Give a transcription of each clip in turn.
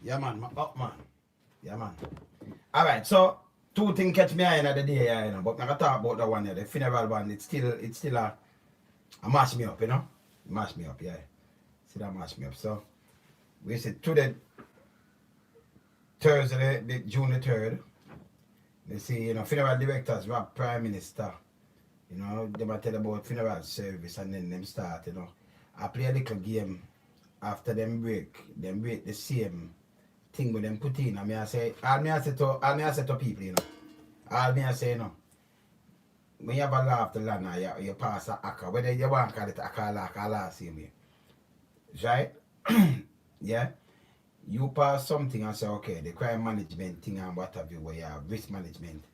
Yeah, man. Up, man. Yeah, man. All right. So two things catch me eye in the day, yeah, but I'm gonna talk about the one here, the funeral one. It's still a mash me up, mash me up, yeah. Still a mash me up. So we said today, Thursday, the June the 3rd. They see, funeral directors, rap prime minister. They might tell about funeral service and then them start, I play a little game after them break the same thing with them put in. And me I say to people, All me I say, when you have a law of the land, you pass a acca, whether you want to call it acca or law, same way. Right? Yeah? You pass something and say, okay, the crime management thing and what have you, where you have risk management.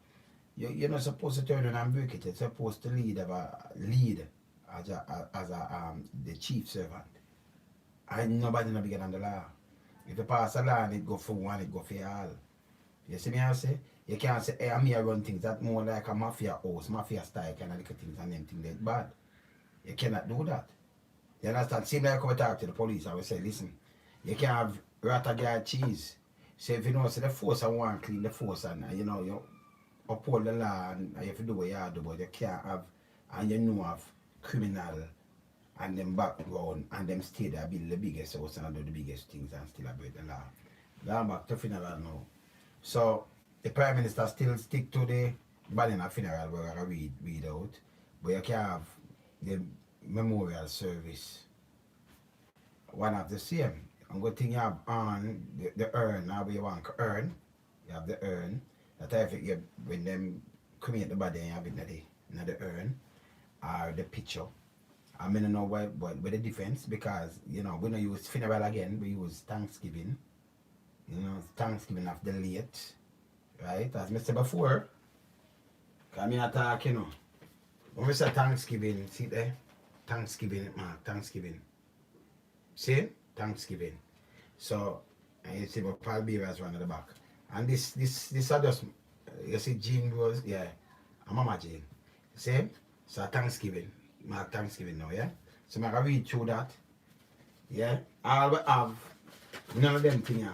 You're not supposed to turn around and break it. You're supposed to lead as the chief servant. And nobody not bigger than the law. If you pass a law and it go for one, it go for all. You see me I say? You can't say, hey, I'm here run things. That's more like a mafia house, mafia style kind of little things and them things that's bad. You cannot do that. You understand? Same like I talk to the police, I will say, listen, you can't have rat a guy cheese. So if you know, so the force I want clean the force and you uphold the law and you have to do what you have to do, but you can't have, and you know have criminal and them background and them stay there build the biggest house and do the biggest things and still break the law. Going back to funeral now. So the Prime Minister still stick to the banner funeral where I read out, but you can have the memorial service. One of the same. And good thing you have on the urn, now you want to earn, you have the urn. That I think you when them cremate the body and you have it in the urn or the picture. I mean, I don't know what the difference because we don't use funeral again, we use Thanksgiving. Thanksgiving of the late, right? As I said before, because I talk, when we say Thanksgiving, see there? Thanksgiving, mark, Thanksgiving. See? Thanksgiving. So, and you see my Paul Bearers one at the back. And this are just, you see Jean Rose, yeah, and Mama Jane. See? So Thanksgiving, mark Thanksgiving now, yeah? So I'm going to read through that, yeah? All we have, none of them things,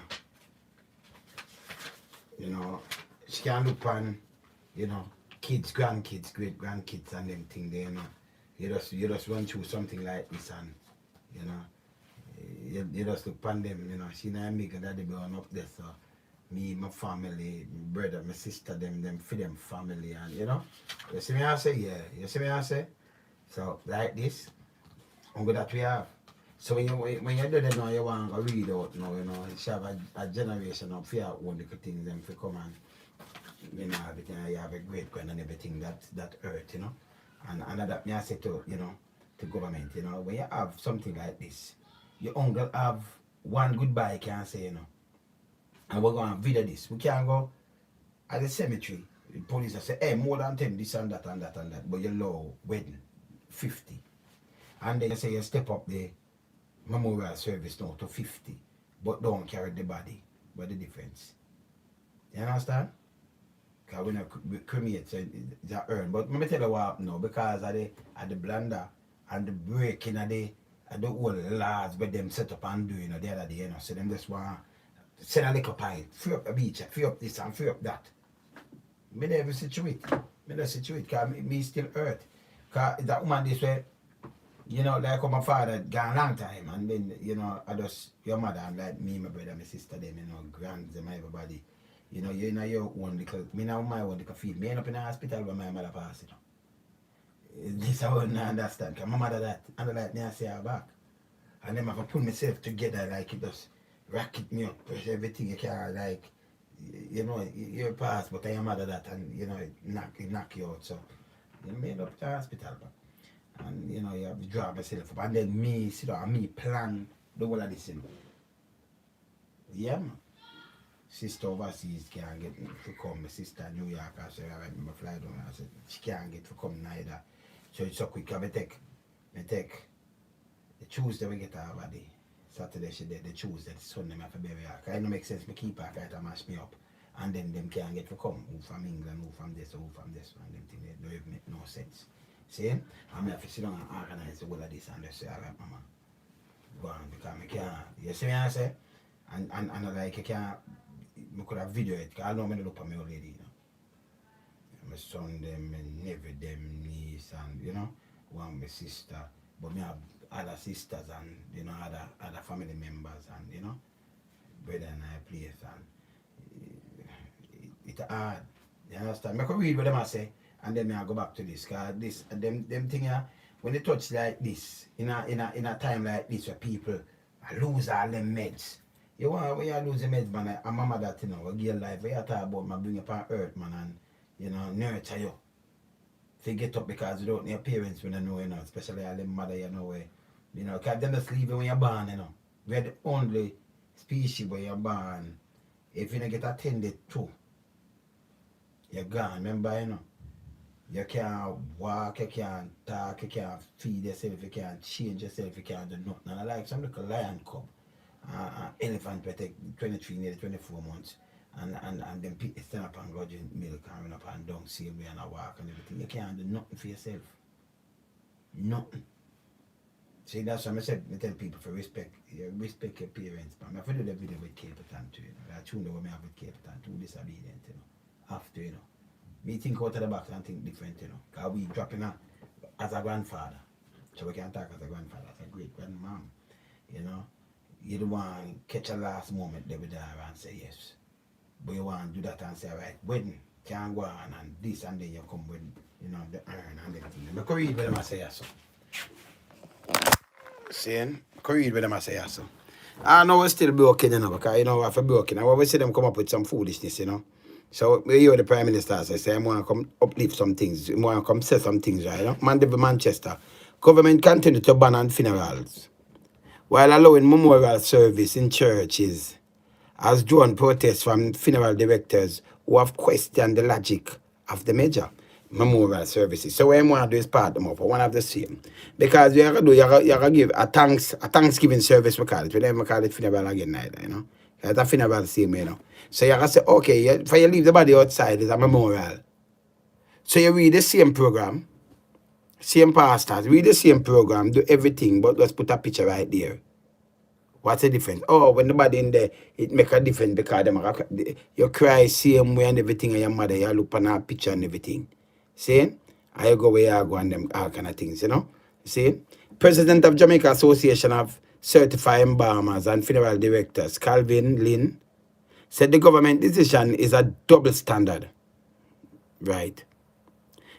she can look on, kids, grandkids, great grandkids and them thing there, You just run through something like this and, you just look on them, she and me and daddy growing up there, so me, my family, my brother, my sister, them for them family and, You see me I say? Yeah. You see me I say? So, like this, and with that we have. So when you do that now, you want to read out now, you have a generation of fear own little things them to come and everything, you have a great grand and everything that hurt, And that me I say to government, when you have something like this, you only have one goodbye can say, And we're gonna video this. We can't go at the cemetery. The police say, hey, more than 10, this and that and that and that, but you low wedding 50. And then you say you step up the memorial service now to 50, but don't carry the body. What the difference? You understand? Because we not cremate, so it's a urn. But let me tell you what happened now, because of the blunder and the breaking of the whole laws where them set up and do, the other day, so them just want to send a little pile, free up the beach, free up this and free up that. Me never situate. Because me still hurt. Because that woman this way, like my father gone a long time, and then, I just, your mother, and like me, my brother, my sister, them, grands, them, everybody, you know your own little, me now my own little field. Me end up in the hospital when my mother passed, This I wouldn't understand, because my mother that, and like me, I say her back. And then I have to pull myself together, like it just racket me up, everything you can, like, you're past, but your mother that, and, it knock you out, so, me end up in the hospital, but. And you have to draw myself up and then me sit down and me plan the whole of this Yeah, man. Sister overseas can't get to come. My sister in New York, I said, I remember fly down. I said, she can't get to come neither. So it's so quick. I take the Tuesday we get her body. Saturday she did, the Tuesday, the Sunday I have to bury her. It don't make sense, me keep her, it mash me up. And then them can't get to come. Who from England, who from this, and them things, they don't even make no sense. See? And I have to sit down and organize the whole of this and just say, alright, mama, go on, because I can't. You see me I say? And like I can't, I could have video it, because I know I look at my old lady, my son them, my nephew them, niece, and one my sister. But me have other sisters and other family members and brother and I place and it's hard. You understand? I could read what them I say and then I go back to this, cause this them thing when they touch like this in a time like this where people lose all them meds. You want when you lose the meds, man, I'm mama that we give life, we talk about my bring up on earth, man, and nurture you. If you get up because you don't need your parents when you know, especially all them mother where because them just leave you when you're born, We're the only species where you're born. If you don't get attended to, you're gone. Remember, you can't walk, you can't talk, you can't feed yourself, you can't change yourself, you can't do nothing. And I like some little lion cub, elephant will take 23, nearly 24 months. And then people stand up and go drink milk and run up and down, same way and I walk and everything. You can't do nothing for yourself. Nothing. See, that's why I said, I tell people for respect your parents. But I do the video with Capitan too, I tune the way I have with Capitan, too disobedient, After, we think out of the box and think different, Because we dropping out as a grandfather. So we can talk as a grandfather, as a great grandmom. You don't want to catch a last moment there with her and say yes. But you want to do that and say, right, wedding can't go on and this and then you come with, the iron and everything. I can read what them I say so. Saying, I can read what them I say so. I know we're still broken, because, after broken, I always see them come up with some foolishness, So, we hear the Prime Minister say, I want to come uplift some things, I want to come say some things, right, MANDEVILLE, Manchester. Government continue to ban funerals, while allowing memorial service in churches, has drawn protests from funeral directors who have questioned the logic of the major memorial services. So what I want to do is part them up. I want to have the same. Because you have to give a Thanksgiving service, we call it. We never call it funeral again neither, It's a funeral same, So you have to say, okay, if you leave the body outside, it's a memorial. So you read the same program, same pastors, read the same program, do everything, but let's put a picture right there. What's the difference? Oh, when the body in there, it make a difference because you cry same way and everything, and your mother, you look on a picture and everything. See? And you go where you go and them, all kind of things, See? President of Jamaica Association of Certified Embalmers and Funeral Directors, Calvin Lynn, said the government decision is a double standard. Right?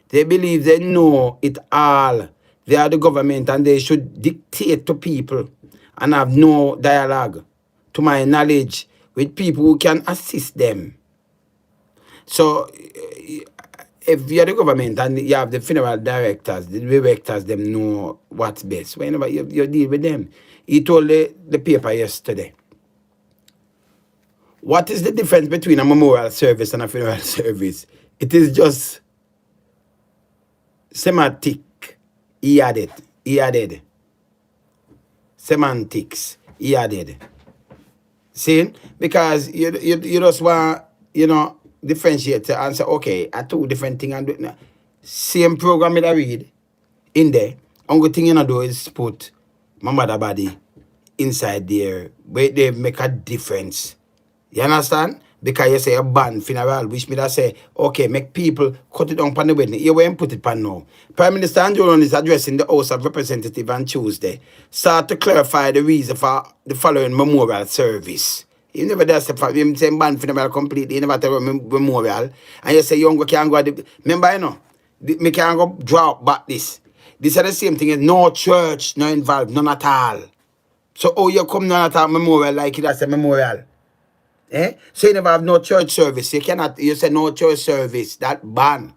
They believe they know it all. They are the government and they should dictate to people and have no dialogue, to my knowledge, with people who can assist them. So, if you're the government and you have the funeral directors, the directors, them know what's best. Whenever you deal with them. He told the paper yesterday, what is the difference between a memorial service and a funeral service? It is just semantic. He added. Semantics. He added. See? Because you just want, differentiate and say, okay, I two different things and do same program that I read in there. Only thing you do is put my mother body inside there, where they make a difference. You understand? Because you say a ban funeral, which me that say, okay, make people cut it down on the wedding. You won't put it on now. Prime Minister Andrew Holness is addressing the House of Representatives on Tuesday. Start to clarify the reason for the following memorial service. You never does the same ban funeral completely, you never tell memorial. And you say you can't go at the, remember, me can't go drop back this. This is the same thing as no church, no involved, none at all. So, you come none at all memorial like it as a memorial. So you never have no church service. You say no church service. That ban.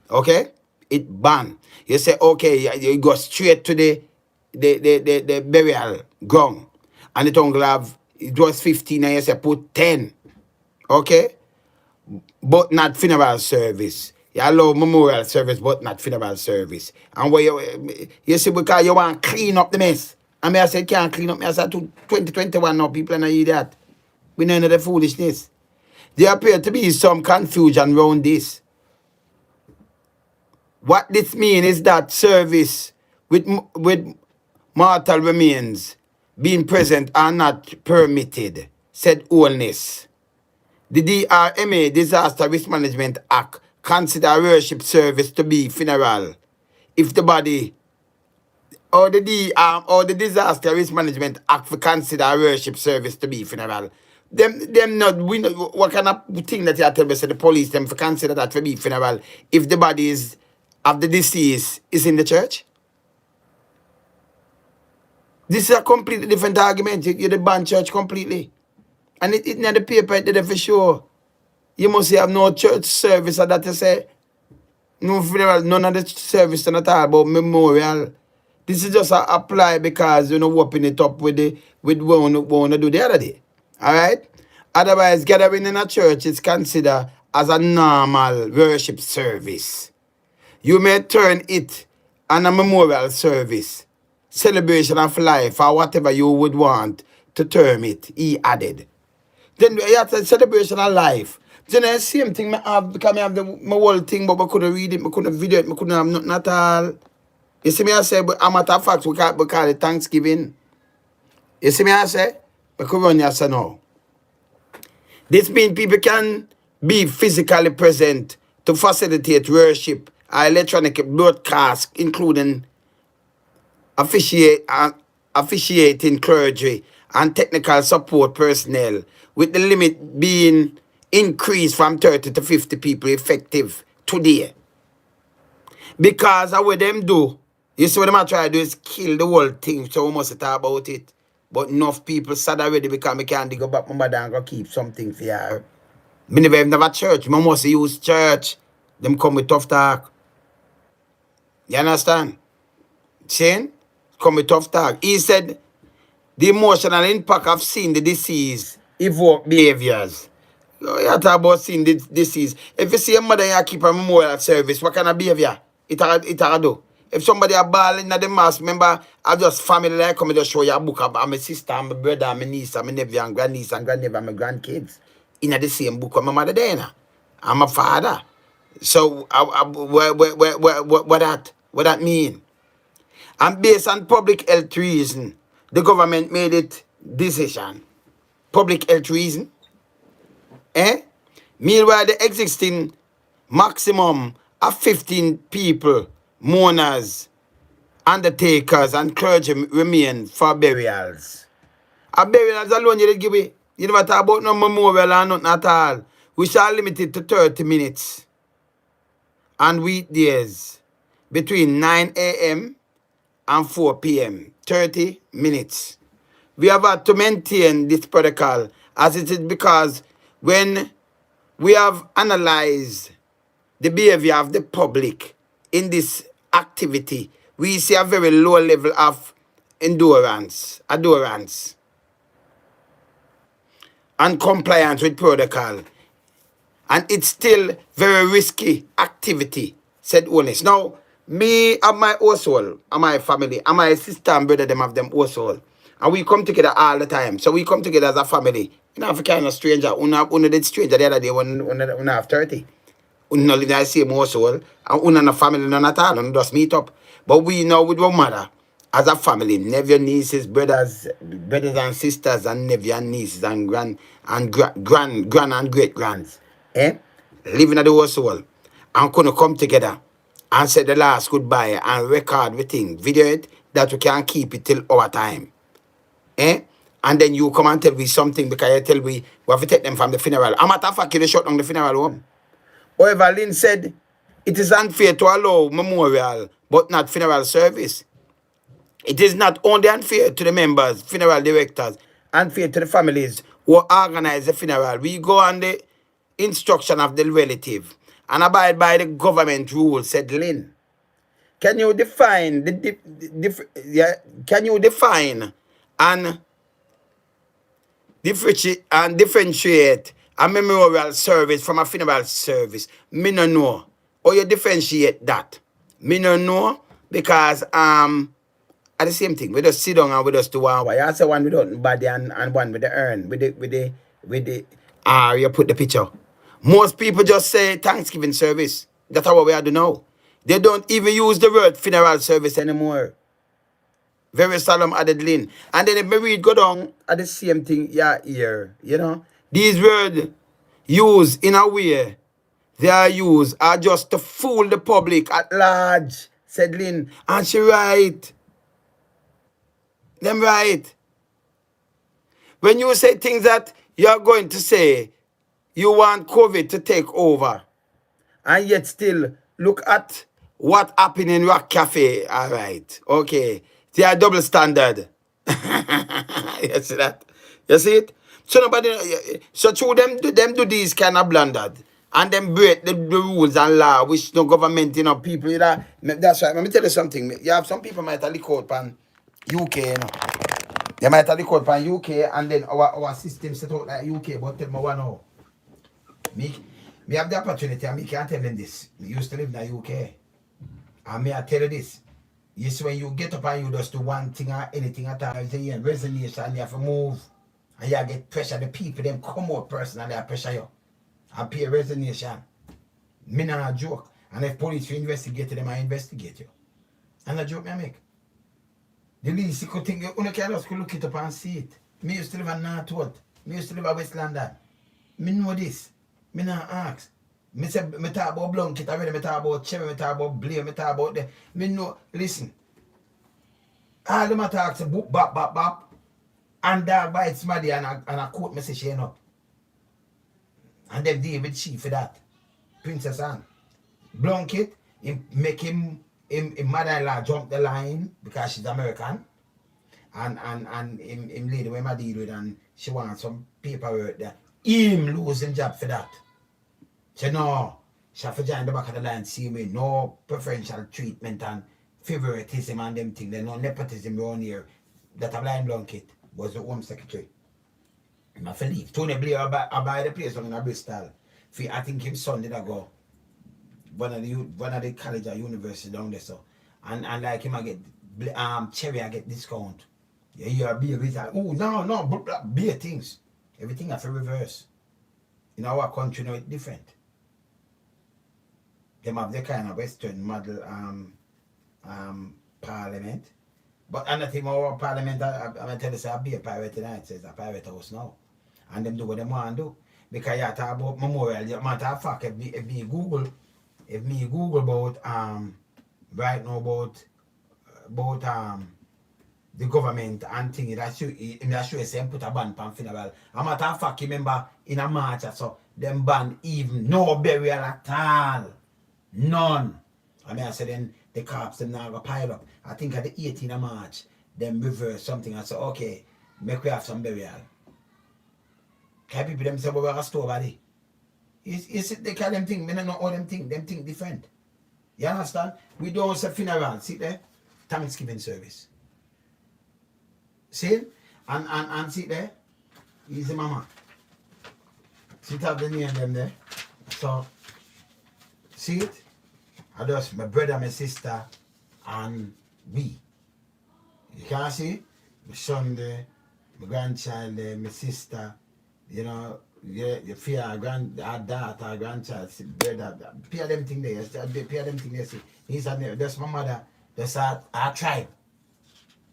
Okay? It ban. You say, okay, you go straight to the burial ground. And it only have, it was 15 and you say put 10. Okay? But not funeral service. You allow memorial service, but not funeral service. And where you see, because you want to clean up the mess. And I said, can't clean up. I said, 2021 now, people are not hear that. We know the foolishness. There appear to be some confusion around this. What this means is that service with mortal remains being present are not permitted. said Holness. The DRMA, Disaster Risk Management Act, consider a worship service to be funeral if the body or the Disaster Risk Management Act for consider a worship service to be funeral. Them not we know what kind of thing that you tell me say the police them for consider that to be funeral if the bodies of the deceased is in the church. This is a completely different argument. You the ban church completely. And it in the paper it did for sure. You must have no church service or that you say no funeral, none of the service at all about memorial. This is just apply because you know open it up with what we want to do the other day. Alright? Otherwise, gathering in a church is considered as a normal worship service. You may turn it on a memorial service, celebration of life, or whatever you would want to term it, he added. Then you have the celebration of life. Then the same thing I have because I have my whole thing, but I couldn't read it, I couldn't video it, I couldn't have nothing at all. You see me I say, but a matter of fact, we call it Thanksgiving. You see me I say? I could run yes or no. This means people can be physically present to facilitate worship or electronic broadcast, including officiating clergy and technical support personnel, with the limit being increased from 30 to 50 people effective today. Because of what them do, you see what them try to do is kill the whole thing, so we must talk about it. But enough people sad already because I can't go back my mother and go keep something for her. Me never even have a church. I must use church. Them come with tough talk. You understand? Saying? Come with tough talk. He said, the emotional impact of seeing the disease evoke behaviors. You talk about seeing the disease. If you see a mother and you keep a memorial service, what kind of behavior it do? If somebody are balling at the mass, remember, I just family like come to show you a book about my sister, my brother, my niece, my nephew, and grandniece, and grandnephew, and my grandkids. In the same book with my mother there. And my father. So, what that mean? And based on public health reason, the government made it decision. Public health reason. Meanwhile, the existing maximum of 15 people, mourners, undertakers, and clergy remain for burials. A burials alone you did give it. You never talk about no memorial or nothing at all. We shall limit it to 30 minutes. On weekdays, between 9 a.m. and 4 p.m. 30 minutes. We have had to maintain this protocol as it is because when we have analyzed the behavior of the public in this activity, we see a very low level of adherence, and compliance with protocol. And it's still very risky activity, said Holness. Now, me and my household, and my family, and my sister and brother, them have them household. And we come together all the time. So we come together as a family. You know, if a kind of stranger, una did stranger the other day when una have 30. Una live in the same household. And una no family none at all. Una just meet up. But we know with one mother, as a family, nephew, nieces, brothers and sisters, and nephew and nieces, and grand and great grands. Living at the household. And couldn't come together and say the last goodbye and record the thing, video it, that we can keep it till our time. And then you come and tell me something because you tell me we have to take them from the funeral. A matter of fact, you shut down the funeral home. However, Lynn said it is unfair to allow memorial but not funeral service. It is not only unfair to the members, funeral directors, unfair to the families who organize the funeral. We go on the instruction of the relative and abide by the government rules, said Lynn. Can you define and differentiate a memorial service from a funeral service? Me no know. Or you differentiate that? Me no know because at the same thing, we just sit down and we just do one way. You say one without body and one with the urn, with the you put the picture. Most people just say Thanksgiving service. That's how we are do now. They don't even use the word funeral service anymore. Very solemn added Lynn. And then if we read go down at the same thing here, you know. These words used in a way they are just to fool the public at large, said Lynn. And she right. Them right. When you say things that you're going to say, you want COVID to take over, and yet still look at what happened in Rock Cafe. All right. Okay. They are double standard. You see that? You see it? So nobody, so through them do these kind of blundered. And them break the rules and law, which no government, you know, people, you know. That's right. Let me tell you something. You have some people might have look out pan UK, you know. They might have look out pan UK and then our system set out like UK, but tell me one now. Me have the opportunity and me can't tell them this. Me used to live in the UK. And me I tell you this. Yes, when you get up and you just do one thing or anything at all, it's a resignation, you have to move. And you get pressure. The people them come out personally and pressure you. And pay resignation. Me not a joke. And if police will investigate them, I investigate you. And a joke me I make. The least you could think, you can just look it up and see it. Me used to live in Northwood. Me used to live in West London. Me know this. Me not ask. Me say, me talk about blanket already, me talk about cherry, me talk about blame, me talk about the. Me know, listen. All them talk say boop, bap. And dog bite somebody and a court message, you know. And them deal with chief for that. Princess Anne. Blanket, make him mother-in-law jump the line because she's American. And him lady when I deal with and she wants some paperwork there. Him losing job for that. So no, she have to join the back of the line, see me, no preferential treatment and favoritism and them things. There's no nepotism around here. That a blind blanket was the Home Secretary. I have to leave. Tony Blair I buy the place in Bristol. I think his son did I go. One of the college or university down there so. And like him I get cherry I get discount. Yeah, you are beer with that. Oh no, beer things. Everything have to reverse. In our country now it's different. Them have the kind of Western model parliament. But another thing our parliament, I'm tell you, say, be a pirate tonight, says a pirate house now. And them do what they want to do. Because you talk about memorial, matter of fact, if me Google about right now about the government and thing that show you say put a ban pan funeral. A matter of fact, remember in a march so them ban even no burial at all. None. I mean I said then the cops them now go pile up. I think at the 18th of March, them reverse something and say, okay, make we have some burial. Can people them say we are a store body? You see they call them thing, me don't know all them thing different. You understand? We don't say funeral, see there? Thanksgiving service. See? And see there? Easy mama. See have the name them there. So see it? I just my brother, my sister, and we. You can see? My son there, my grandchild there, my sister, you know, you fear our daughter, our grandchild, brother, peer them thing there, peer them thing there, see. He's that's my mother, that's our tribe.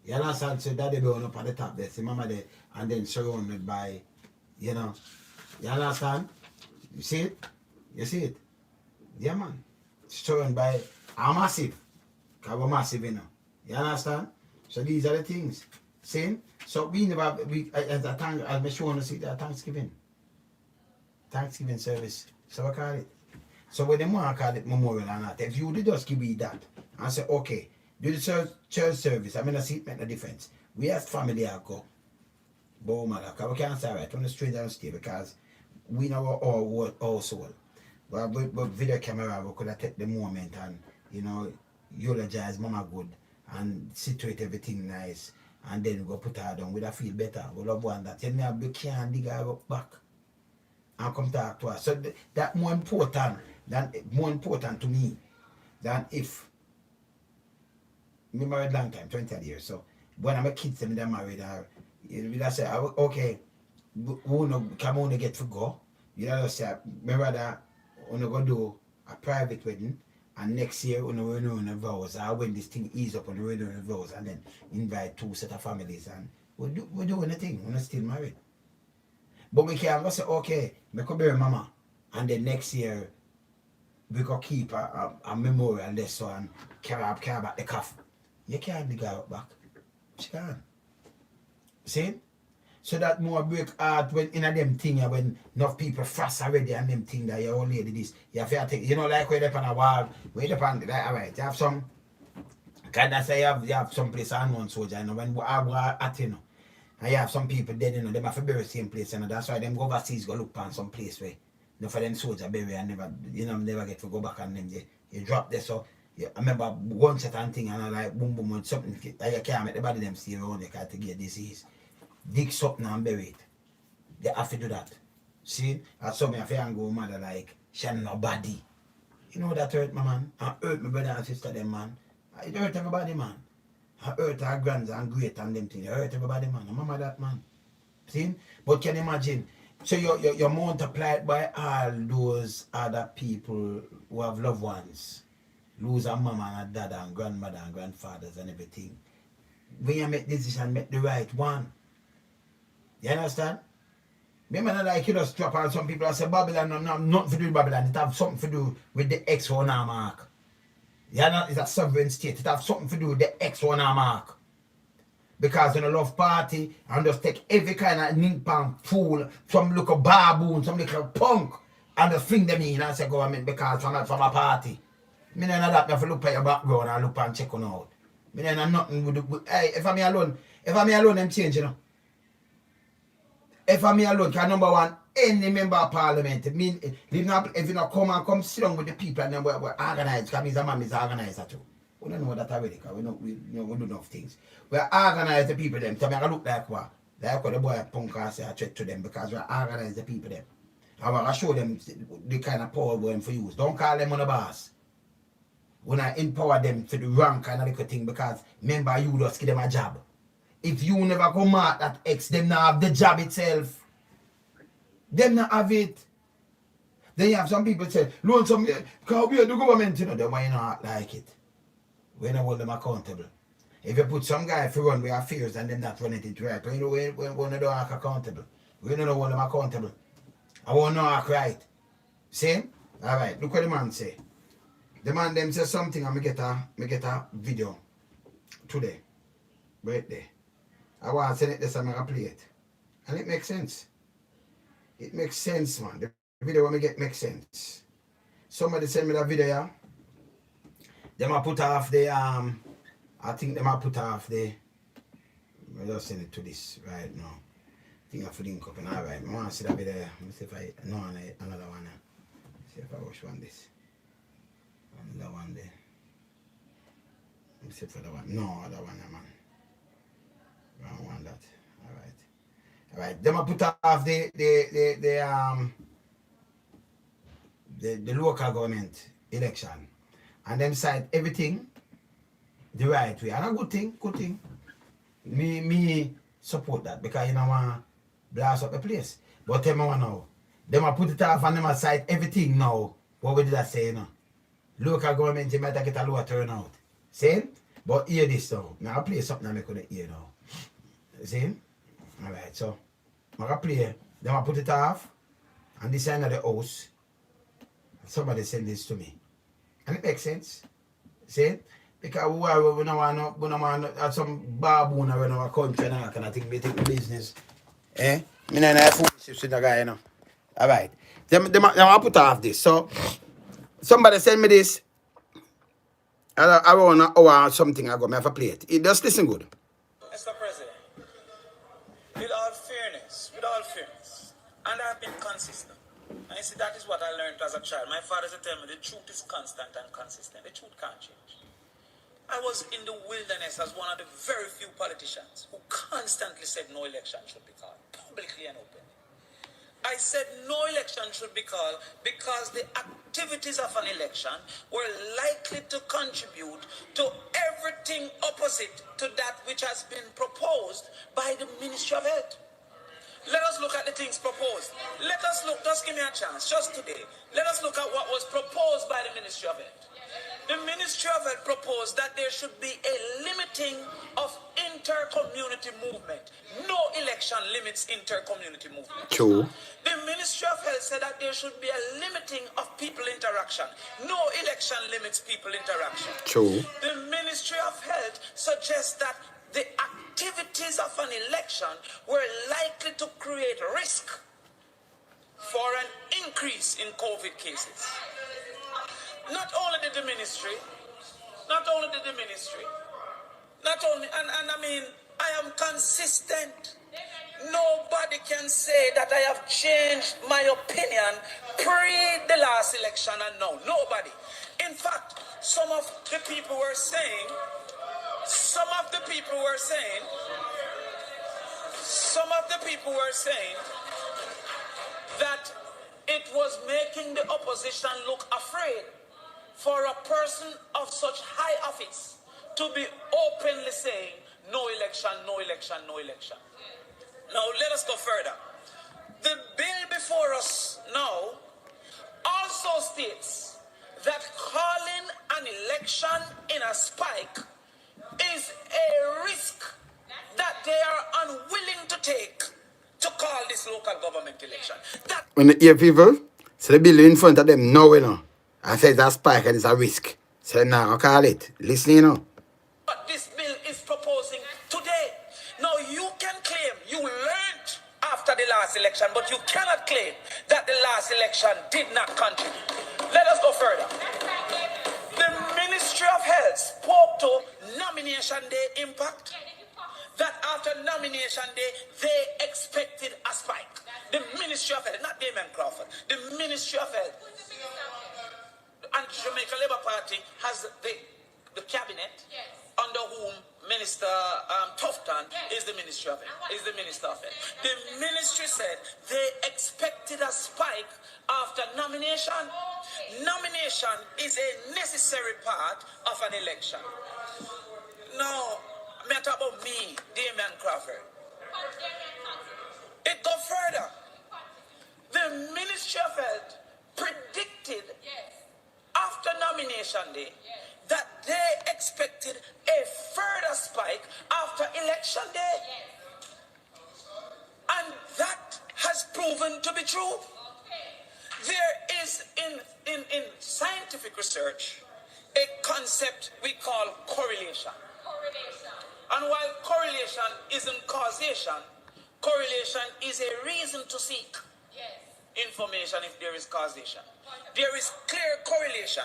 You understand? So daddy going up at the top there, see mama there, and then surrounded by, you know, you understand? You see it? You see it? Yeah man. Surrounded by a massive. Because we're massive, you know. You understand? So these are the things. See? So we never, as I'm showing to see that Thanksgiving service. So we call it. So when them want to call it memorial or not, if you did just give me that and say, okay, do the church service, I mean, I see it make no difference. We as family are go. But we can't say, right, on the street and stay because we know our soul. But video camera, we could have take the moment and, you know, eulogize mama good and situate everything nice. And then we go put her down. We'd feel better. We love one that. Tell me we can't dig her up back and come talk to her. So that more important to me than if me married long time, 20 years. So when I'm a kid, them they married her. You say, okay, come on get to go. You know, say, me rather wanna go do a private wedding And next year, when we renew the vows, or when this thing ease up on the renew the vows, and then invite 2 set of families, and we're doing the thing. We're not still married. But we can't go say, okay, we could bury mama, and then next year, we could keep a memorial there so and carry back the coffin. You can't dig her back. She can't. See? So that more break heart when in a them thing when enough people fast already and them thing that your old lady this. You have to take, you know, like where they on a wall, where they on like alright, you have some kind of say you have some place on one soldier, you know, when we are at you know. And you have some people dead, you know, they have to bury the same place, you know. That's why them go overseas go look on some place where enough of them soldier bury and never, you know, never get to go back and then you drop there. So yeah, I remember one set and thing and I like boom boom and something that you can't make the body them stay around you can't get disease. Dig something and bury it. They have to do that. See? And some of your go mother like she had no body. You know that hurt my man. I hurt my brother and sister them man. It hurt everybody man. I hurt our grands and great and them things. It hurt everybody man. I remember that man. See? But can you imagine? So you multiply it by all those other people who have loved ones. Lose a mama and a dad and grandmother and grandfathers and everything. When you make decision, make the right one. You understand? Remember not like you just drop on some people and say Babylon no nothing to do with Babylon. It have something to do with the X1 mark. It's a sovereign state. It have something to do with the X1 mark. Because in a love party and just take every kind of nimpang fool, some little baboon, some little punk, and just fling them in and say government because from a party. Me no know that me have to look at your background and look and check on out. Me no know nothing with hey, if I'm me alone, them change, you know. If I'm me alone, because number one, any member of parliament, if you not come sit down with the people and then we're organized, because me's a man is organizer too. We don't know that already, because we do enough things. We're organized the people them. So I look like what? Like what the boy punk and say I threat to them because we're organized the people them. I want to show them the kind of power we're going for use. Don't call them on the boss. When I empower them to the wrong kind of little thing because remember you just give them a job. If you never come out that X, them not have the job itself. Them not have it. Then you have some people say, loan some, because we are the government, you know, then why you not like it? We don't hold them accountable. If you put some guy to run with affairs and them not running it right, you know, we don't act accountable. We don't hold them accountable. I want to act right. See? Alright, look what the man say. The man them say something and me get a video today. Right there. I want to send it this and I play it. And it makes sense. It makes sense, man. The video when me get makes sense. Somebody send me that video, yeah. They might put off the I think they might put off the I just send it to this right now. I think I put link up and alright. I want to see that video. Let me see if I know another one. See if I watch one this. Another one there. Let me see for the one. No, other one, man. I don't want that. Alright. Alright. They might put off the local government election. And them cite everything the right way. And a good thing. Me support that because you know want to blast up the place. But tell me one now. Them a put it off and them a cite everything now. What we did I say, you know? Local government, you might get a lower turnout. See? But hear this now. Now I play something I couldn't hear now. See? Alright, so I'm going to play. Then I put it off. And this side of the house. Somebody send this to me. And it makes sense. See? Because we don't want some baboon around our country and all kind of thing. We take the business. Eh? Me not have foolishness with the guy, you know. Alright. Then I put off this. So somebody send me this. I want an hour or something I have to play it. Just listen good. Mr. President, with all fairness, and I've been consistent. And you see, that is what I learned as a child. My father used to tell me the truth is constant and consistent. The truth can't change. I was in the wilderness as one of the very few politicians who constantly said no election should be called, publicly and openly. I said no election should be called because the activities of an election were likely to contribute to everything opposite to that which has been proposed by the Ministry of Health. Let us look at the things proposed. Let us look, just give me a chance, just today. Let us look at what was proposed by the Ministry of Health. The Ministry of Health proposed that there should be a limiting of inter-community movement. No election limits inter-community movement. True. The Ministry of Health said that there should be a limiting of people interaction. No election limits people interaction. True. The Ministry of Health suggests that the activities of an election were likely to create risk for an increase in COVID cases. Not only did the ministry, and I mean, I am consistent. Nobody can say that I have changed my opinion pre the last election and now. Nobody. In fact, some of the people were saying that it was making the opposition look afraid for a person of such high office to be openly saying no election, no election, no election. Now let us go further. The bill before us now also states that calling an election in a spike is a risk that they are unwilling to take to call this local government election. That When the hear people, so the bill in front of them, no, you know. I say it's a spike and it's a risk. So now I call it. Listen, you know. what this bill is proposing today. Now you can claim you learned after the last election, but you cannot claim that the last election did not contribute. Let us go further. The Ministry of Health spoke to nomination day impact. That after nomination day, they expected a spike. The Ministry of Health, not Damien Crawford, the Ministry of Health. And Jamaica Labour Party has the cabinet under whom Minister Tufton is the Ministry of Health, is the Minister of Health. The ministry said they expected a spike after nomination. Nomination is a necessary part of an election. Now, I'm talking about me, Damien Crawford. It go further. The Ministry of Health predicted after nomination day that they expected a further spike after election day. And that has proven to be true. There is in scientific research a concept we call correlation. And while correlation isn't causation, correlation is a reason to seek information if there is causation. There is clear correlation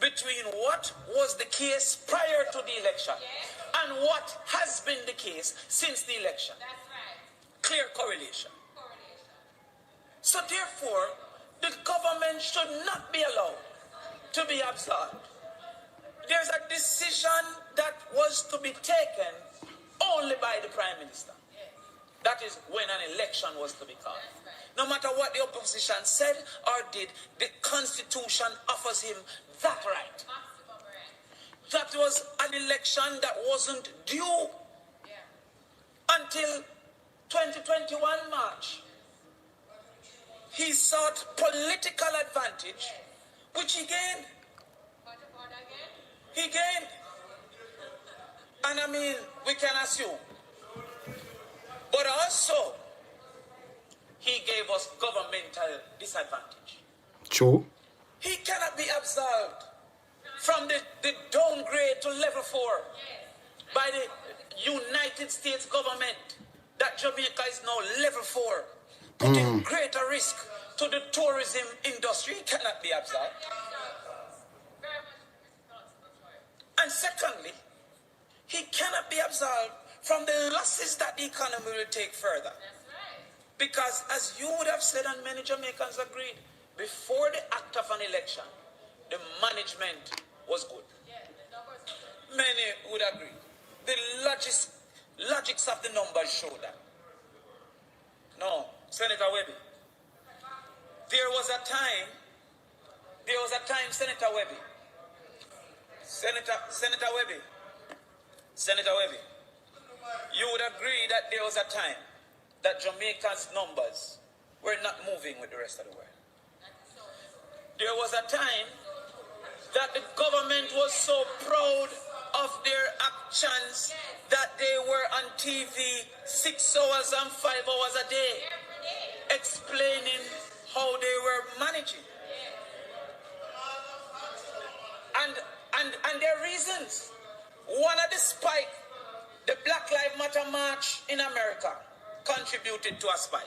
between what was the case prior to the election and what has been the case since the election. Clear correlation. So therefore, the government should not be allowed to be absolved. There's a decision that was to be taken only by the Prime Minister. That is when an election was to be called. No matter what the opposition said or did, the Constitution offers him that right. That was an election that wasn't due until 2021 March. He sought political advantage, which he gained. He gained. And I mean, we can assume. But also, he gave us governmental disadvantage. True. He cannot be absolved from the downgrade to level 4 by the United States government that Jamaica is now level 4, putting greater risk to the tourism industry. He cannot be absolved. And secondly, he cannot be absolved from the losses that the economy will take further. Because as you would have said and many Jamaicans agreed, before the act of an election, the management was good. Many would agree. The logics of the numbers show that. No, Senator Webby. There was a time, Senator Webby. Senator Webby, you would agree that there was a time that Jamaica's numbers were not moving with the rest of the world. There was a time that the government was so proud of their actions that they were on TV 6 hours and 5 hours a day explaining how they were managing. And their reasons. One of the spike, the Black Lives Matter march in America contributed to a spike.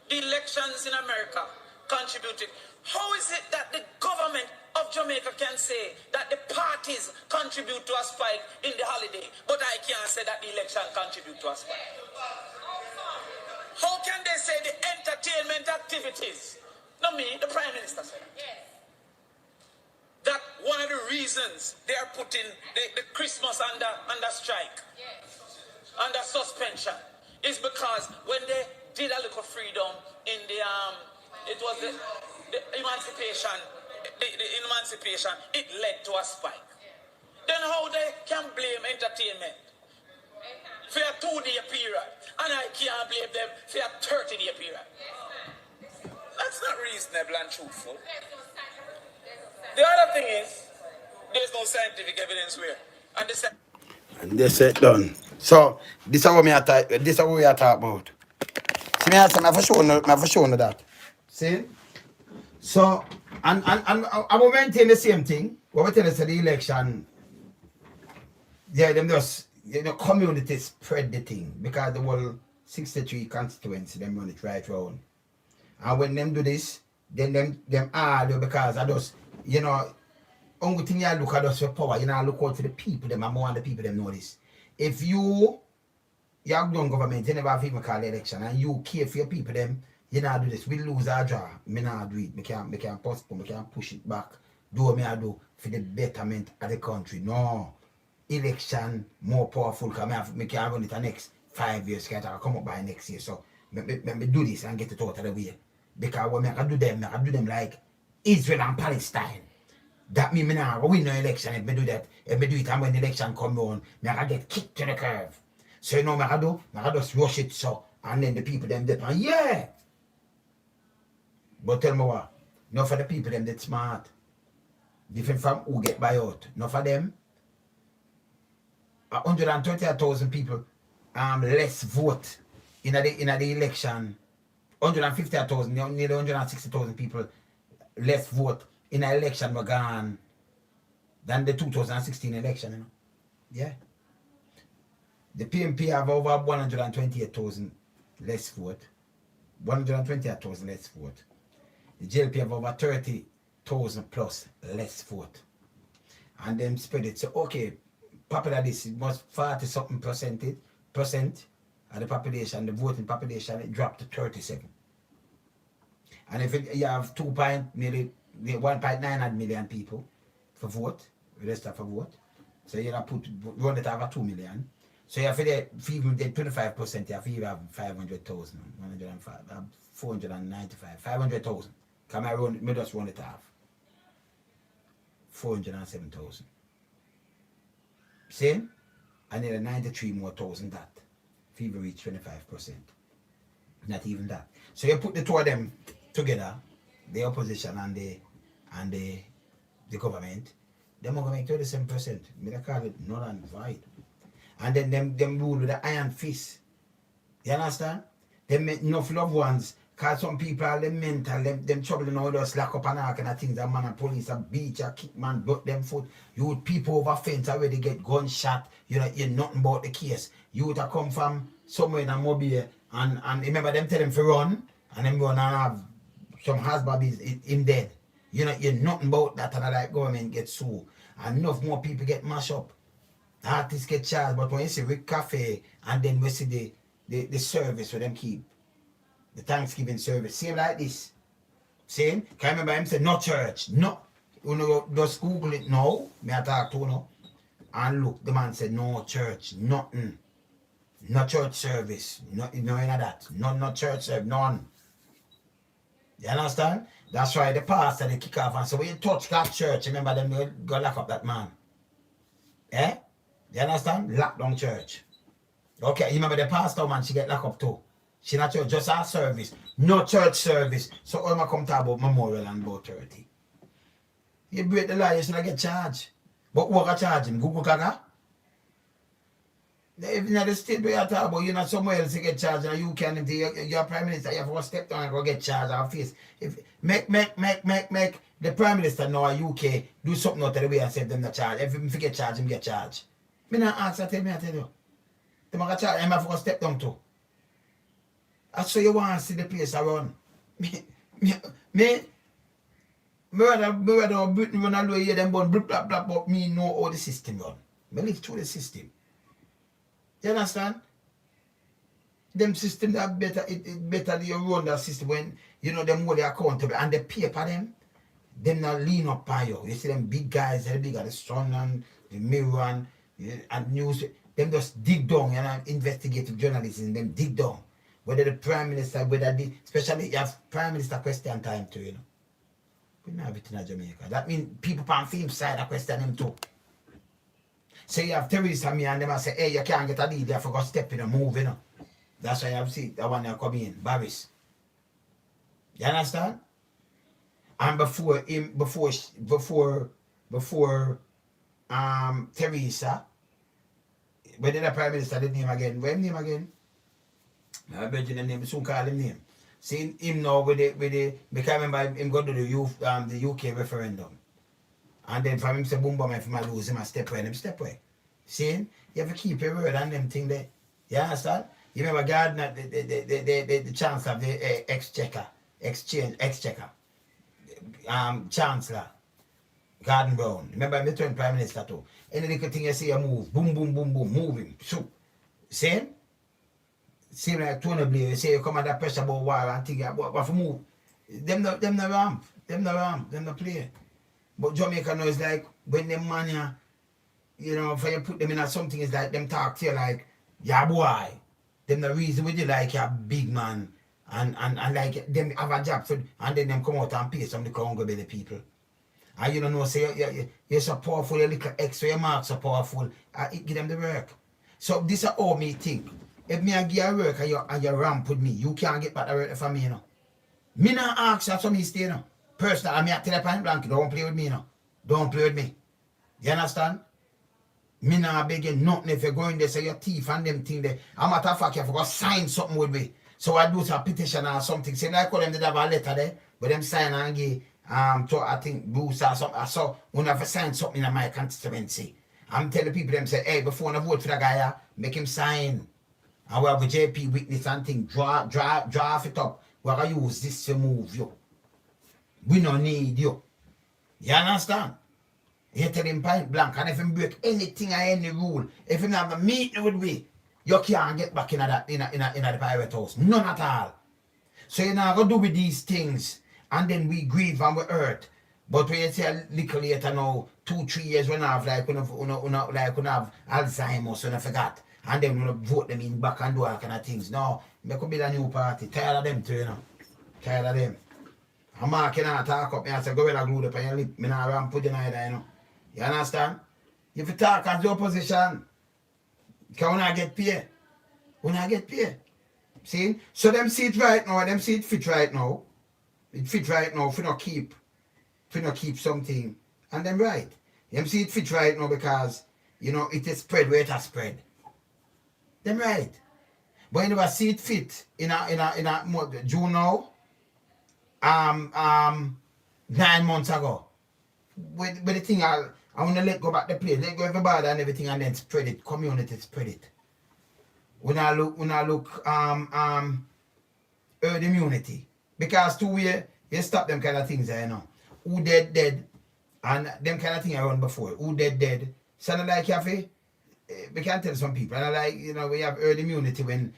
The elections in America contributed. How is it that the government of Jamaica can say that the parties contribute to a spike in the holiday, but I can't say that the election contribute to a spike? How can they say the entertainment activities? Not me, the Prime Minister said. That one of the reasons they are putting the Christmas under strike, under suspension, is because when they did a little freedom in the it was the emancipation, the emancipation, it led to a spike. Then how they can blame entertainment for a 2-day period, and I can't blame them for a 30-day period? That's not reasonable and truthful. The other thing is, there's no scientific evidence where, and they said done. So this is what we are talking about. See me answer, I for sure know that. See? So and I will maintain the same thing. What we tell us the election, them just community spread the thing because the whole 63 constituency them run it right round. And when them do this, then them argue because I just only thing you look at us for power, look out for the people, them and more and the people them know this. If you have done government, you never have even call election and you care for your people, them, do this. We lose our draw. Me not do it. Me can't postpone, me can't push it back. Do what I do for the betterment of the country. No. Election more powerful because me can't run it the next 5 years, I'll come up by next year. So me do this and get it out of the way. Because when I do them like Israel and Palestine. That means me now win no election if me do that. If me do it and when the election come on, I get kicked to the curve. So I just rush it so and then the people them that yeah. But tell me what, not for the people them that smart. Different from who get buy out. Not for them. 120,000 people less vote in the election. 150,000, nearly 160,000 people less vote in an election were gone than the 2016 election. Yeah. The PMP have over 128,000 less vote. 128,000 less vote. The JLP have over 30,000 plus less vote. And then spread it. So okay, popular this it was 40-something percent of the population, the voting population, it dropped to 37. And if you have nearly 1.9 million people for vote, register for vote, so you have run it over 2 million. So you have for even the 25%, you have 500,000, 105, 495, 500,000. Come I just run it off. 407,000. Same? And then 93 more thousand that. Fever reach 25%. Not even that. So you put the two of them together, the opposition and the government, they're going to make 37%. I call it null and void. And then them rule with the iron fist. You understand? They make enough loved ones. Because some people are mental, them troubling all those lock up and all kind of things. A man and police, a beach, a kick man, butt them foot. You people over fence already get gunshot. You know, you're nothing about the case. You would have come from somewhere in a mobile and remember them tell them to run and them run and have some husbands in dead. You know, you're nothing about that and like government gets sued. And enough more people get mashed up. Artists get charged, but when you see Rick Cafe and then we see the service for them keep. The Thanksgiving service, same like this. Same. Can you remember him say no church? No. You know, just Google it now. Me I talk to you now. And look, the man said no church, nothing. No church service. No of that. No church service, none. You understand? That's why the pastor they kick off and say, when you touch that church, remember them they go lock up that man. Eh? You understand? Lock down church. Okay, you remember the pastor man, she get locked up too. She not church, just our service. No church service. So all I come talk about memorial and about 30. You break the law, you should not get charged. But who can charge him? Google Kaka? If you're not the state where you talk about, you're not somewhere else to get charged, and you can, if you're prime minister, you have to step down and go get charged or face. If make the prime minister now in UK do something out of the way and save them the charge. If him get charged, him get charged. Me not answer, tell you. They might charge, him have to step down too. I so you want to see the place around. Me rather Britain run away here, them blah blah blah, but me know how the system run. Me live through the system. You understand? Them system that better, it better you run that system when you know them more they accountable and the paper them not lean up by you. You see them big guys, the big the Sun and the Mirror and news, them just dig down, you know, investigative journalism, them dig down. Whether the Prime Minister, especially you have Prime Minister question time too, you know. We don't have it in Jamaica. That means people on film side are questioning him too. So you have terrorists and me and them and say, hey, you can't get a deal, you forgot step in a move, you know. That's why you have seen the one that come in, Barris. You understand? And before Teresa, where did the Prime Minister did name again? Where name again? I bet you the name, soon call him name. See him now with the because I remember him go to the UK referendum. And then from him say boom boom, if I lose him, I step away, him step away. See? You have to keep your word on them thing there. You understand? You remember Gardner, the chance of the exchequer, Chancellor, Gordon Brown. Remember him turn Prime Minister too. Any little thing you see a move, boom boom boom boom, move him. So, same? Same like Tony Blair, you say you come under pressure about war and things, what for move? Them no ramp, them no play. But Jamaica knows like when them man, you know, if you put them in something, it's like them talk to you like, yeah boy. Them the reason with you like you're big man and like them have a job for and then them come out and pay some of the Congo belly people. And you don't know, say you're so powerful, your little extra, your marks so powerful, it give them the work. So this is how me think. If me I give you work and you ramp with me, you can't get back the work from me, you know. Me not ask you, so me stay, you know. Personally, I mean, I tell you point blank, don't play with me, you know. Don't play with me. You understand? Me not begging nothing if you're going there, say your teeth and them thing there. A matter of fact, you have to go sign something with me. So I do a petition or something. Say, like, call them, they have a letter there, but them sign and give, to, I think, Bruce or something. I saw, when I have to sign something in my constituency. I'm telling people, them say, hey, before I vote for the guy, make him sign. And we have a JP witness and thing, draw it up. We're going to use this to move you. We don't need you. You understand? You tell him point blank, and if him break anything or any rule, if him have a meeting with me, you can't get back in the pirate house. None at all. So you're not going to do with these things, and then we grieve and we hurt. But when you say a little later now, 2-3 years when I have like when I have Alzheimer's when I forgot. And then when I vote them in back and do all kind of things. No, there could be a new party. Tired of them too, you know. Tired of them. I'm marking out talk up me and say, go ahead and glue up on your lip. Me not around put you either, you know. You understand? If you talk as the opposition, because when I get paid. See? So them see it right now, them see it fit right now. It fit right now if we not keep something. And them right. Them see it fit right now because, you know, it is spread where it has spread. Them right. But you never see it fit in a June now. 9 months ago. With the thing I want to let go back the place, let go everybody and everything and then spread it. Community spread it. When I look herd immunity. Because 2 years you stop them kind of things there, you know. Who dead and them kind of thing I run before. Who dead. Sound like cafe. We can tell some people, and I like, you know, we have herd immunity when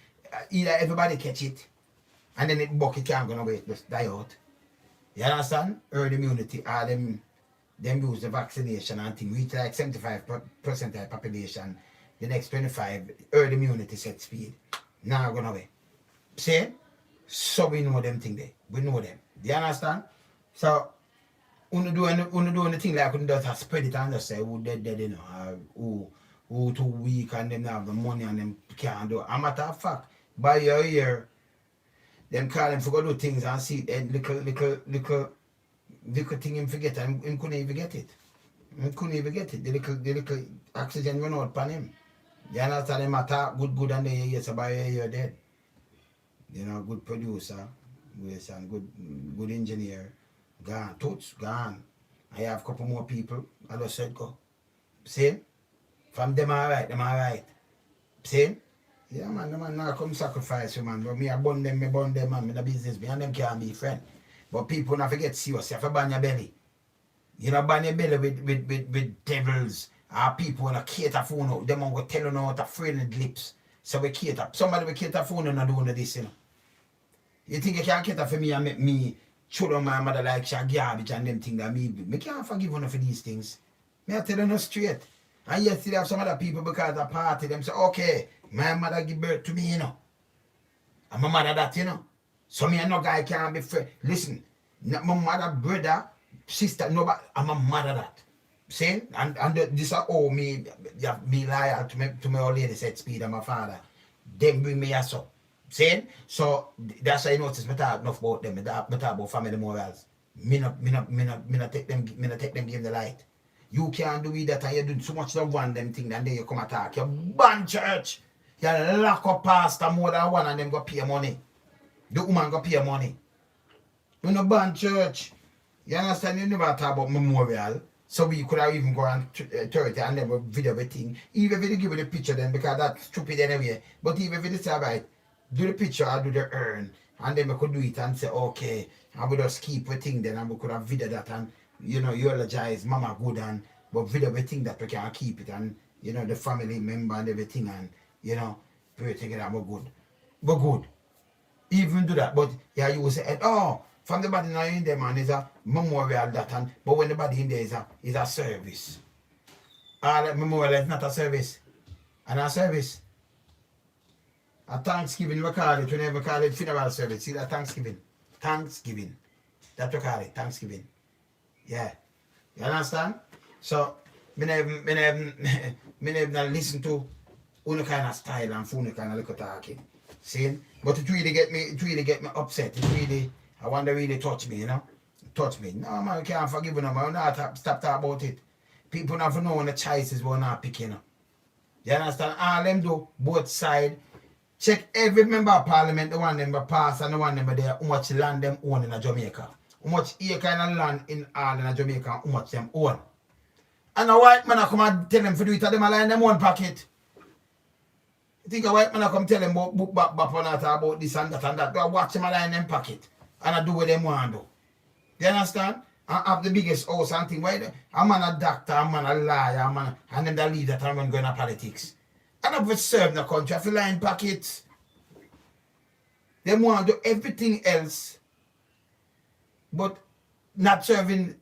either everybody catch it and then it bucket can't go away, just die out. You understand? Herd immunity, them use the vaccination and thing, reach like 75% of the population, the next 25, herd immunity set speed. Now going away. See? So we know them thing there. We know them. Do you understand? So, when do the thing like when just spread it and just say who dead, you know, who too weak and them have the money and them can't do it. A matter of fact, by your ear, them call them for go do things and see little little thing him forget and him couldn't even get it. Him couldn't even get it. The little oxygen run out upon him. You understand? Him attack good and then yes about you're dead. You know, good producer, yes, and good engineer. Gone, toots, gone. I have a couple more people. I just said go. See? From them alright. See? Yeah man, the man now come sacrifice you man. But me I burn them man, me the business, me and them can't be friends. But people not forget serious, you have to ban your belly. You know, ban your belly with devils. People wanna cater for you, them go tell you how to friend lips. So we cater. Somebody will cater for you and doing this, you know. You think you can cater for me and make me show my mother like she garbage and them things that me can't forgive you for these things. Me I tell you no straight. And yesterday have some other people because of party, them say, okay, my mother give birth to me, you know. And my mother that, you know. So me and no guy can't be friend. Listen, my mother, brother, sister, nobody, I'm a mother that. See? And this is all me loyal to my old lady said speed and my father. Them bring me as up. See? So that's why I notice me talk enough about them. Me talk about family morals. Me not take them give the light. You can't do with that and you do so much love one them thing and then you come attack. You ban church. You lock up pastor more than one and them go pay money. The woman go pay money. You no ban church. You understand? You never talk about memorial. So we could have even go on 30 and then video everything. Even if they give you the picture then because that's stupid anyway. But even if they say about do the picture or do the urn and then we could do it and say okay, I would just keep a thing then and we could have video that and you know eulogize mama good and but video everything that we can keep it and you know the family member and everything and you know pray together we're good. Even do that, but yeah you will say oh from the body now in there man is a memorial that and but when the body in there is a service. All memorial is not a service. And a service. A Thanksgiving we call it, we never call it funeral service. See that Thanksgiving. That we call it, Thanksgiving. Yeah. You understand? So me never listen to any kind of style and any kind of little talking. See? But it really get me upset. It really I want to really touch me, you know? Touch me. No man, we can't forgive you no man. Not stop talking about it. People never know when the choices we're not picking up. You understand? All them do, both sides. Check every member of parliament, the one member pass and the one member there, how much land them own in Jamaica. How much acre of land in all in Jamaica, how much them own. And a white man come and tell them to do it, them line them one pocket. You think a white man come tell them about book back on that about this and that. They watch them line them pocket. And I do what they want to do. You understand? I have the biggest house and thing. Why a man a doctor, a man a lawyer, a man and then the leader time when going to politics. And I've served the country, I feel line pockets. They want to do everything else, but not serving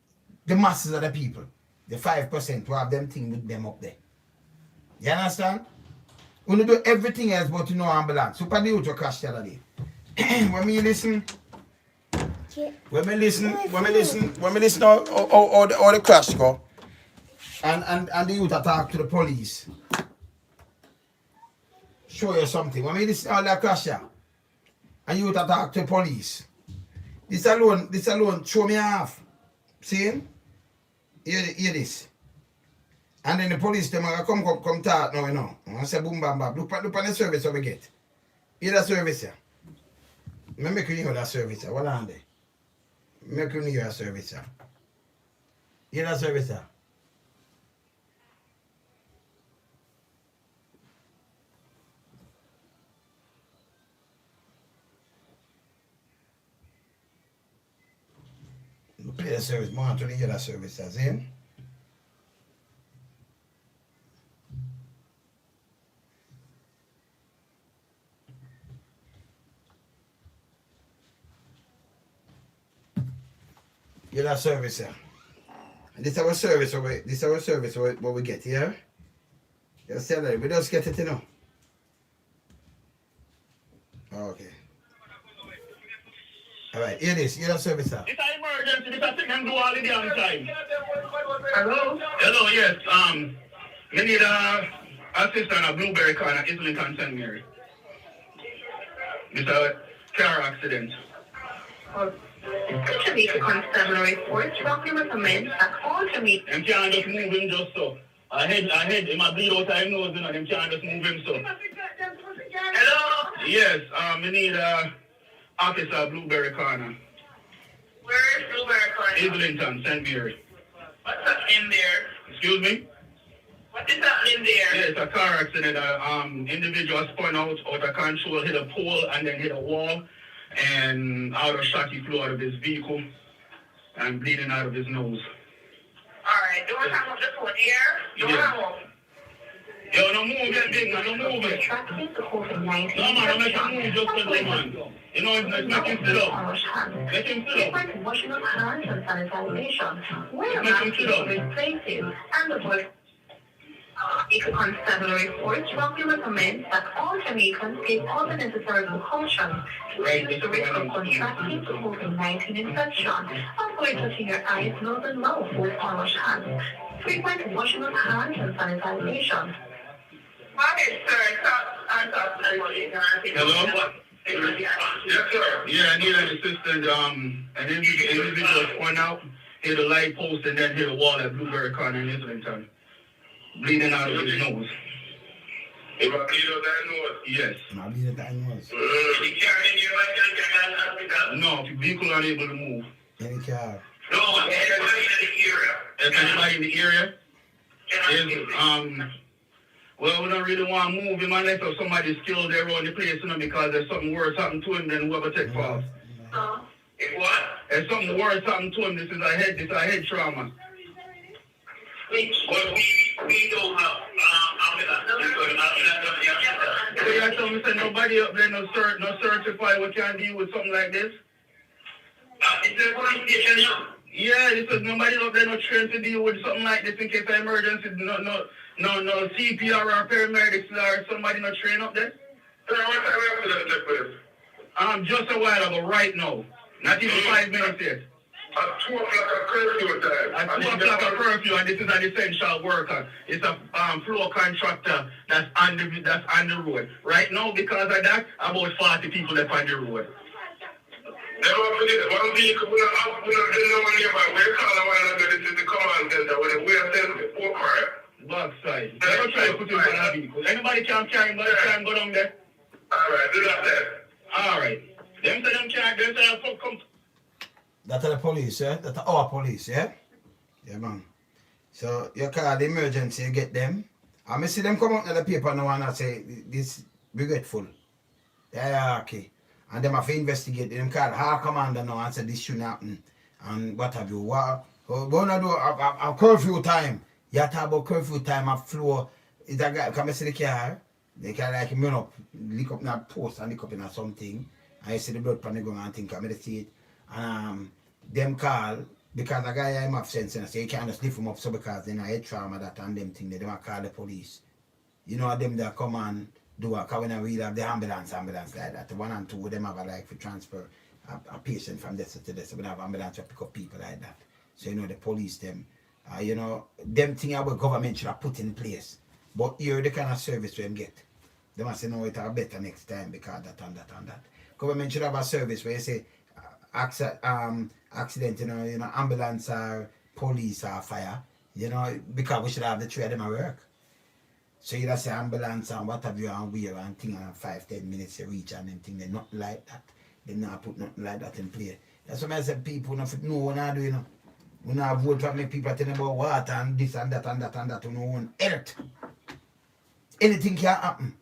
the masses of the people. The 5% who have them thing with them up there. You understand? We do everything else but you know ambulance. Super the youth crash the other day. When me listen how the crash go and the youth attack to the police. Show you something. When me listen all that crash here and youth attack to the police. This alone show me half. See? Hear this. And then the police them are come talk now, you know. I say boom bam bam. Look on the service we get. Hear that service here. Me make you hear that service here. What on there? Make you hear that service here. Hear that service here. Play the service, more to hear that service here, see? Hear that service here. And this is our service what we get here. You see that? We just get it, you know. Okay. Alright, hear this, hear that service here. It's an emergency, this is a thing and do all the damn time. Hello? Hello, yes. We need a sister on a Blueberry car at Islington St. Mary. It's a car accident. Jamaica Constabulary Force strongly recommends that all Jamaica... Them can't just move him just so. I head, him a bleed out of his nose, you know, them can't just move him so. Hello? Yes, we need Officer Blueberry Corner. Where is Blueberry Corner? Islington, St. Mary. What's happening there? Excuse me? What is happening there? Yeah, it's a car accident. Individual spun out of control, hit a pole, and then hit a wall. And out of shot, he flew out of his vehicle and bleeding out of his nose. Alright, don't hang up the phone here. Don't hang up. Yo, no move that big man, no move it. No man, don't make him move just for the man. You know, let's make him sit up. Let him sit up. Washing of hands and sanitization. Wear masks in public places and avoid. Jamaica Constabulary Force strongly recommends that all Jamaicans take all the necessary precautions to reduce the risk of contracting COVID-19 infection. Avoid touching your eyes, nose, and mouth with unwashed hands. Frequent washing of hands and sanitization. Hello? Yes, sir. Yeah, I need an assistant. An individual spun out, hit a light post, and then hit a wall at Blueberry Corner in Islington. Bleeding out of his nose. If I bleed out that nose? Yes. I bleed out that nose. He can't in your No, the vehicle unable to move. Any car? No, anybody in the area. If anybody in the area? Is, well, we don't really want to move him unless somebody's killed there around the place, you know, because there's something worse happened to him than whoever take falls. If what? There's something worse happened to him. This is a head trauma. But we don't have so you tell me say nobody up there no certify we can deal with something like this? Is there a police station? Yeah, this is nobody up there no trained to deal with something like this in case of emergency. No CPR or paramedics or somebody not trained up there? Just a while ago, right now. Not even 5 minutes yet. At 2 o'clock a curfew time. At 2 o'clock a curfew, and this is an essential worker. It's a floor contractor that's on the road. Right now, because of that, about 40 people left on the road. One vehicle, we don't know nearby. We're calling one another. This is the command center. We are sending the poor car. Backside. They don't try to put him on a vehicle. Anybody can carry him, but they can go down there. Alright, do that there. Alright. Them say them can't, them say come. That's the police, yeah? That's our police, yeah? Yeah, man. So you call the emergency, you get them. And I see them come out in the paper now and I say, this regretful. Yeah, okay. And them have to investigate. Them call our commander now and say this shouldn't happen. And what have you? What wanna do a curfew time? You talk about curfew time at floor. Is that guy come see the car? They can like him run up, lick up in a post and lick up in something. And you see the blood pan going and think I'm see it. And them call because the guy I'm have sense and say you can't just lift him up so because then I had trauma that and them thing they don't call the police. You know them that come and do a when we have the ambulance like that. The 1 and 2 them have a like for transfer a patient from this to this. So we have ambulance to pick up people like that. So you know the police them you know them thing our government should have put in place. But here the kind of service we them get. They must say no it are better next time because that and that and that. Government should have a service where you say accident, you know, ambulance or police or fire, you know, because we should have the three of them at work. So you just say ambulance and what have you and where and thing and 5-10 minutes you reach and them thing, they not like that. They not put nothing like that in play. That's why I say people don't know what I do, you know. We not vote for me people telling about water and this and that and that and that on our own earth. Anything can happen.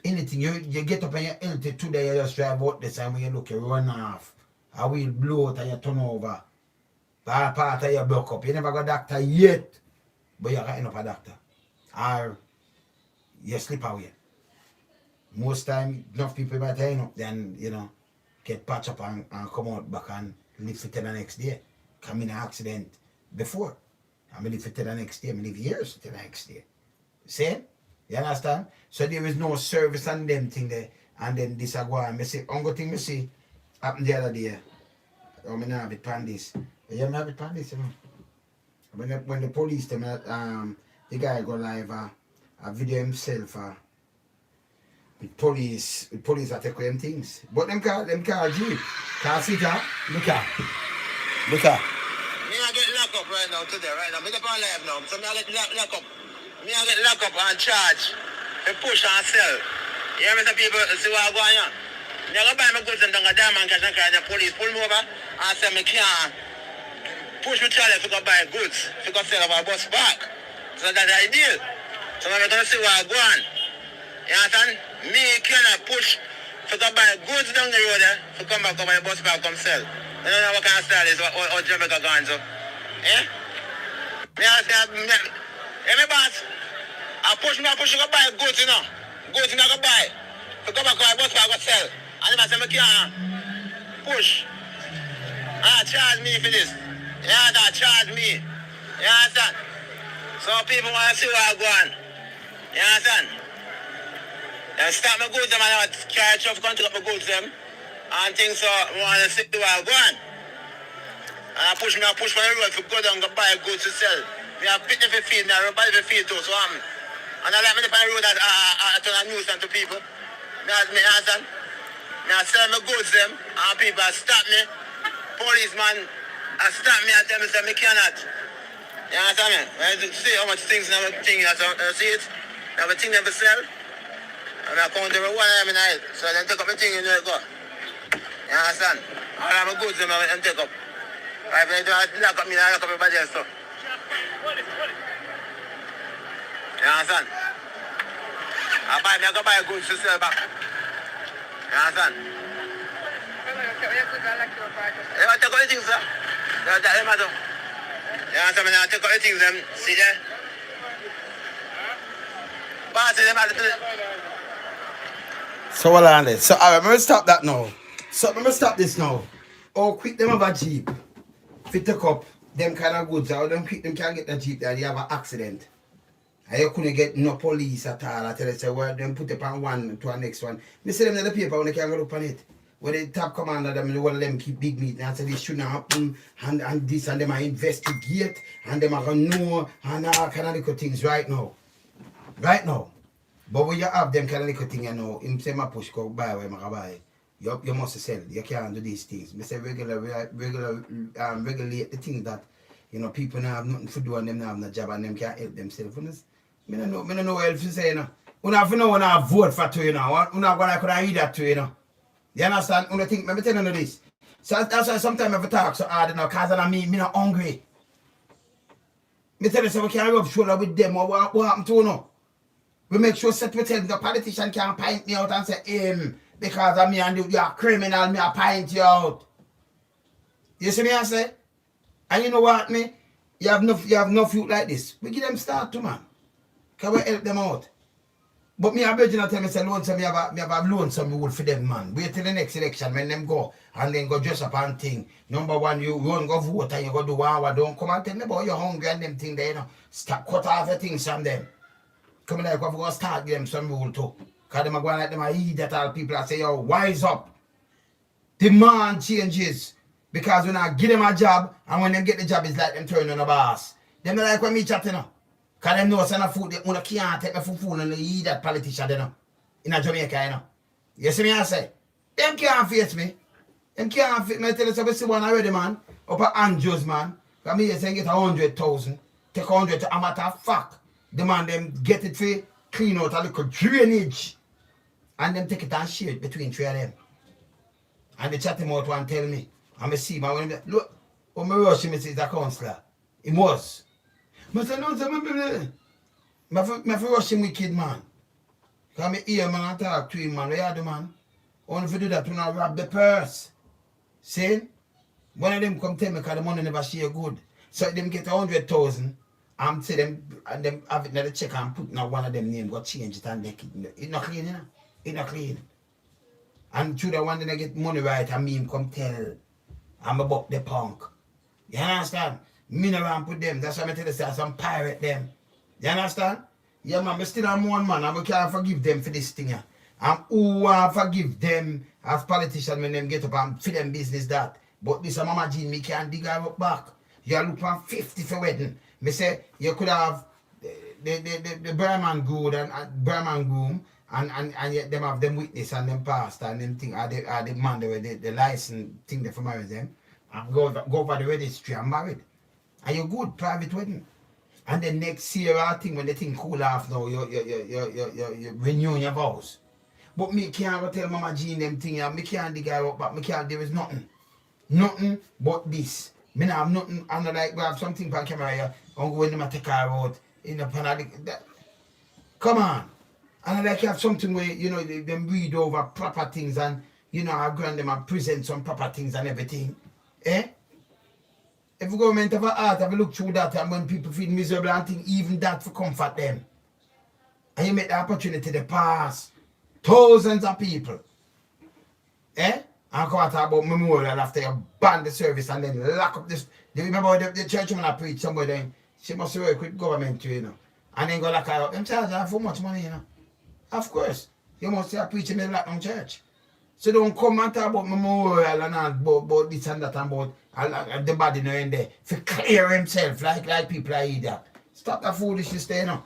Anything, you get up and you're healthy today, you just drive out this and when you look, you run off. A wheel blow out and you turn over. Part of you broke up. You never got a doctor yet, but you got enough a doctor. Or you slip away. Most time, enough people might end up then, you know, get patched up and come out back and live for the next day. Come in an accident before. I live for the next day, I live years to the next day. See? You understand? So there is no service on them thing there. And then this I go on. I see, only thing I see happened the other day. I mean, I have it on this. You have it on this, you know. When the police, them, the guy go live, a video himself, Police are taking them things. But them car Jeep. Car Sita, look at. Me I get locked up right now today, right now. Me up on live now. So me I get locked up. Me I get locked up and charge. Me push and sell. You hear me, some people see what I go on. Me I go buy my goods and don't go diamond cash and carry the police pull me over and say me can't push me trolley to go buy goods. To go sell our bus back. So that's the ideal. So I'm gonna see what I go on. You understand? Me cannot push to go buy goods down the road to come back over the bus back come sell. I don't know what kind of style is or Jamaica going so. Eh? Me ask me boss, I push to go buy goods, you know. Goods you know go buy. To come back over the bus back go sell. And then I say me can't push. Charge me for this. You understand? Charge me. You understand? So people want to see what I go on. You understand? Then start my goods them and I carry truck come take up my goods them and things so I want to see what I go on. And I push for the road to go down and buy goods to sell. Me have pit for feed, me have everybody for feed too, so and I like me to find a road that I turn a nuisance to people. Me understand? Me I sell my goods them and people stop me. Policeman stop me and tell me say me cannot. You understand me? When you see how much things in our thing, you see it? I have a thing never sell. And I count every one of them in the head. So then take up my thing and let it go. You understand? All of my goods them and take up. Right, if they don't lock up me, I lock up everybody else too. You understand? I go buy goods to sell back. You understand? You want to take all the things, sir? That's the matter. You understand? I take all the things, see there? Boss, them at the So hold on there. So alright, I'm gonna stop that now. So I'm gonna stop this now. Oh, quick them have a Jeep. Fit take up them kind of goods. How them quick them can't get the Jeep there, they have an accident. And you couldn't get no police at all. I tell you, say, well, them put up on one to the next one. Me see them in the paper when they can't go up on it. When the top commander them, one of them keep big meat. And I say, this shouldn't happen. And this, and them are investigate. And them are going to know. And all kind of little things right now. Right now. But when you have them kind of little things, you know, him say, my push go buy where I buy. You must sell. You can't do these things. I say, regulate the things that, you know, people don't have nothing to do and them don't have no job and them can't help themselves. I don't know what else to say, you know. You have to know when I vote for two, you know. You know, when I could read that to you know. You understand? You think, let me tell you this. So that's why sometimes I talk so hard, you know, because I'm not hungry. I tell you, so we can't rub shoulder with them or what happened to you know. We make sure that we tell the politician can't pint me out and say, because of me and you are criminal, me I pint you out. You see me I say? And you know what, me? You have no youth like this. We give them start to man. Can we help them out? But me and Virgin tell me say loan some me have loan some wood for them man. Wait till the next election when them go and then go dress up and thing. Number one, you won't go vote and you go do what don't come and tell me about you're hungry and them thing there, you know. Stop cut off the things from them. Come like we go start them some rule too. Cause them are going like them I eat that all people I say, yo, wise up. Demand changes. Because when I give them a job and when them get the job it's like them turn on a boss. Them not like when me chat, you know. Because them know some food, they can't take me for food and they eat that politician, you know. In a Jamaica, you know. You see me I say? Them can't face me. Them can't face me. I tell you something, see one already, man. Up at Andrew's, man. Because me say get 100,000. Take 100 to a matter of fact. The man them get it for clean out a little drainage. And them take it and share it between three of them. And they chat him out and tell me. And I see, man, when look, when I rush him, it's a councillor. He was. I said, no, I rush him with kid, man. Because I hear man and talk to him, man. Where are the man? Only if you do that, when I rob the purse. See? One of them come tell me because the money never share good. So them get 100,000. I'm say them, and them have it in the check and put now one of them name, go change it and they keep it. It's not clean, you know? It's not clean. And through the one then I get money right and me come tell I'm about the punk. You understand? Me no want put them. That's why I tell you say some pirate them. You understand? Yeah man, I still am one man and we can't forgive them for this thing. And who want forgive them as politicians when them get up and for them business that. But this Mama Jean, me can't dig her up back. You look for 50 for wedding. Me say you could have the Berman good and Berman groom And yet them have them witness and them pastor and them thing, are the man the license thing they for marry them, and go over the registry and married. And you good private wedding. And then next year I think when the thing cool off now, you renew your vows. But me can't go tell Mama Jean them thing, and me can't dig her up, but me can't, there is nothing. Nothing but this. Me not have nothing, and like we have something for camera here, and go when them take her out in the panel. Come on. And I like you have something where, you know, them read over proper things and, you know, I grant them and present some proper things and everything. Eh? If the government have a heart, have a look through that, and when people feel miserable and think, even that for comfort them. And you make the opportunity to pass thousands of people. Eh? And come out about memorial after you ban the service and then lock up this. Do you remember the church when I preach somebody, she must work with government, you know. And then go lock her up. Them charge her for much money, you know. Of course, you must say preaching in that church. So don't come and talk about memorial and all about this and that and about the body now in there. For clear himself like people are idiot. Stop that foolishness there, you know.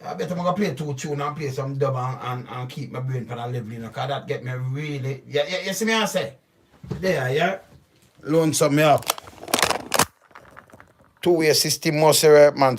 I better go play 2 tunes and play some dub and keep my brain for that level, you know, because that get me really. You see me I say? There, yeah? Loan some me up. 2-way system must work, man.